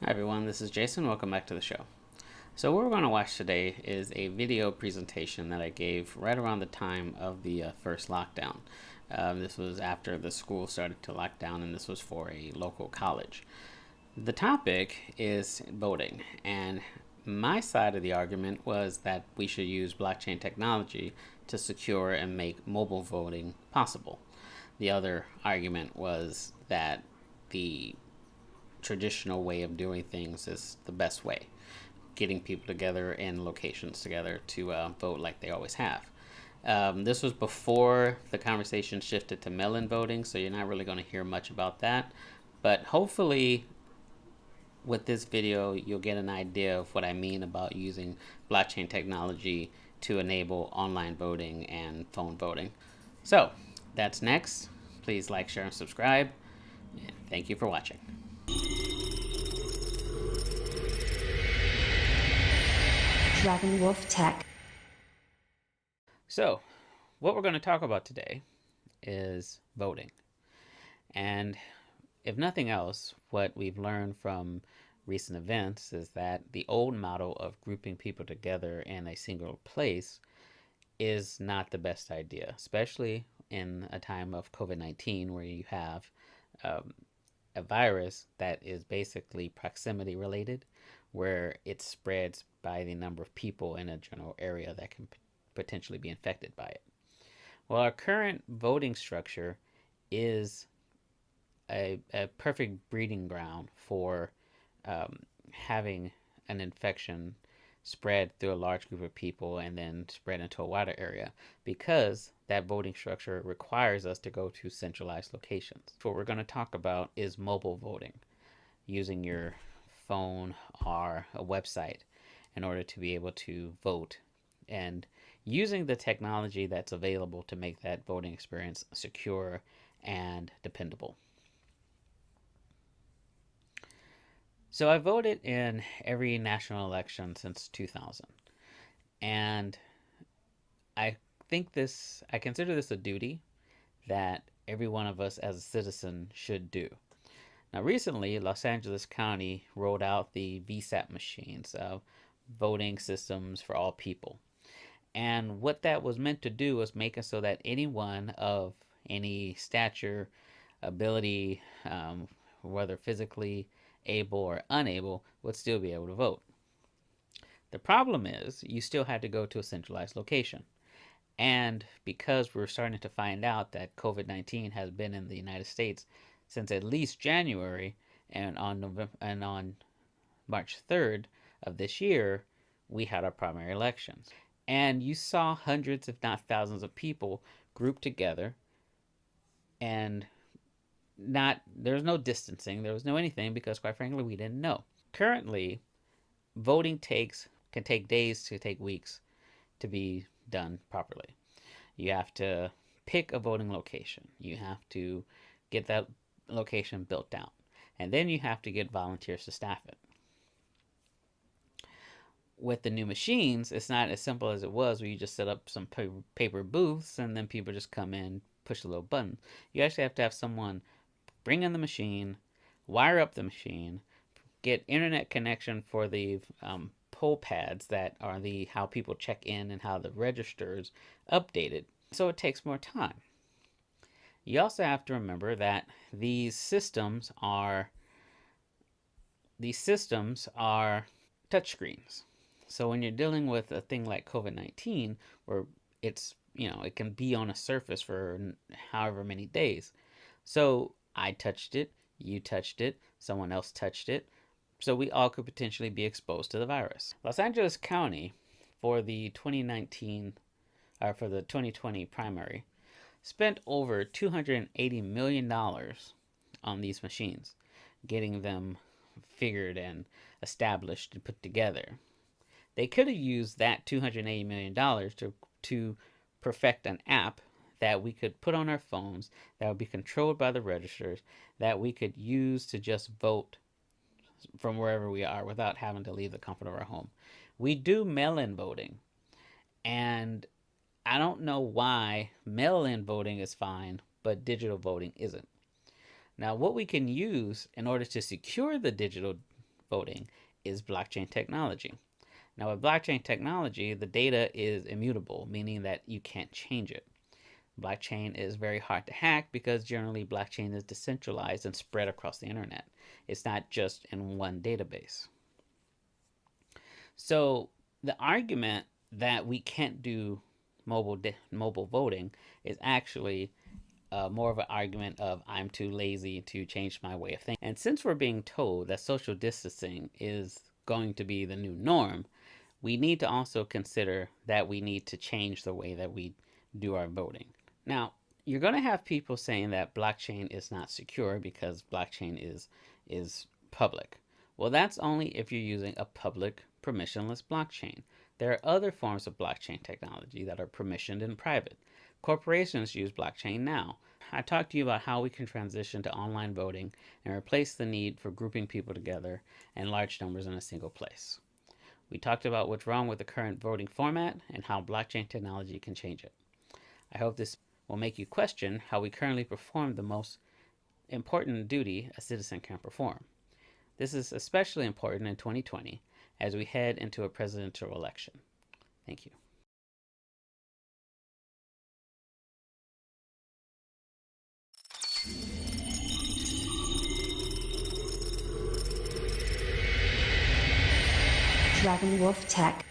Hi everyone, this is Jason. Welcome back to the show. So what we're going to watch today is a video presentation that I gave right around the time of the first lockdown. This was after the school started to lock down, and this was for a local college. The topic is voting, and my side of the argument was that we should use blockchain technology to secure and make mobile voting possible. The other argument was that the traditional way of doing things is the best way, getting people together in locations together to vote like they always have. This was before the conversation shifted to mail-in voting, so you're not really going to hear much about that. But hopefully with this video, you'll get an idea of what I mean about using blockchain technology to enable online voting and phone voting. So that's next. Please like, share, and subscribe. And thank you for watching. Dragon Wolf Tech. So, what we're going to talk about today is voting. And if nothing else, what we've learned from recent events is that the old model of grouping people together in a single place is not the best idea, especially in a time of COVID-19 where you have a virus that is basically proximity related, where it spreads by the number of people in a general area that can potentially be infected by it. Well, our current voting structure is a perfect breeding ground for having an infection spread through a large group of people and then spread into a wider area, because that voting structure requires us to go to centralized locations. So what we're going to talk about is mobile voting, using your phone or a website in order to be able to vote, and using the technology that's available to make that voting experience secure and dependable. So I voted in every national election since 2000, and I consider this a duty that every one of us as a citizen should do. Now, recently, Los Angeles County rolled out the VSAP machines, voting systems for all people. And what that was meant to do was make it so that anyone of any stature, ability, whether physically able or unable, would still be able to vote. The problem is you still had to go to a centralized location. And because we're starting to find out that COVID-19 has been in the United States since at least January, and on March 3rd of this year, we had our primary elections. And you saw hundreds, if not thousands, of people grouped together, and there was no distancing, there was no anything, because quite frankly, we didn't know. Currently, voting can take days to take weeks to be done properly. You have to pick a voting location. You have to get that location built out. And then you have to get volunteers to staff it. With the new machines, it's not as simple as it was where you just set up some paper booths and then people just come in, push a little button. You actually have to have someone bring in the machine, wire up the machine, get internet connection for the poll pads that are how people check in and how the registers updated. So it takes more time. You also have to remember that these systems are touchscreens. So when you're dealing with a thing like COVID-19, where it can be on a surface for however many days. So I touched it, you touched it, someone else touched it. So we all could potentially be exposed to the virus. Los Angeles County, for the 2020 primary, spent over $280 million on these machines, getting them figured and established and put together. They could have used that $280 million to perfect an app that we could put on our phones, that would be controlled by the registers, that we could use to just vote from wherever we are without having to leave the comfort of our home. We do mail-in voting, and I don't know why mail-in voting is fine, but digital voting isn't. Now, what we can use in order to secure the digital voting is blockchain technology. Now, with blockchain technology, the data is immutable, meaning that you can't change it. Blockchain is very hard to hack because generally blockchain is decentralized and spread across the internet. It's not just in one database. So the argument that we can't do mobile voting is actually more of an argument of I'm too lazy to change my way of thinking. And since we're being told that social distancing is going to be the new norm, we need to also consider that we need to change the way that we do our voting. Now, you're going to have people saying that blockchain is not secure because blockchain is public. Well, that's only if you're using a public permissionless blockchain. There are other forms of blockchain technology that are permissioned and private. Corporations use blockchain now. I talked to you about how we can transition to online voting and replace the need for grouping people together in large numbers in a single place. We talked about what's wrong with the current voting format and how blockchain technology can change it. I hope this will make you question how we currently perform the most important duty a citizen can perform. This is especially important in 2020 as we head into a presidential election. Thank you. Dragon Wolf Tech.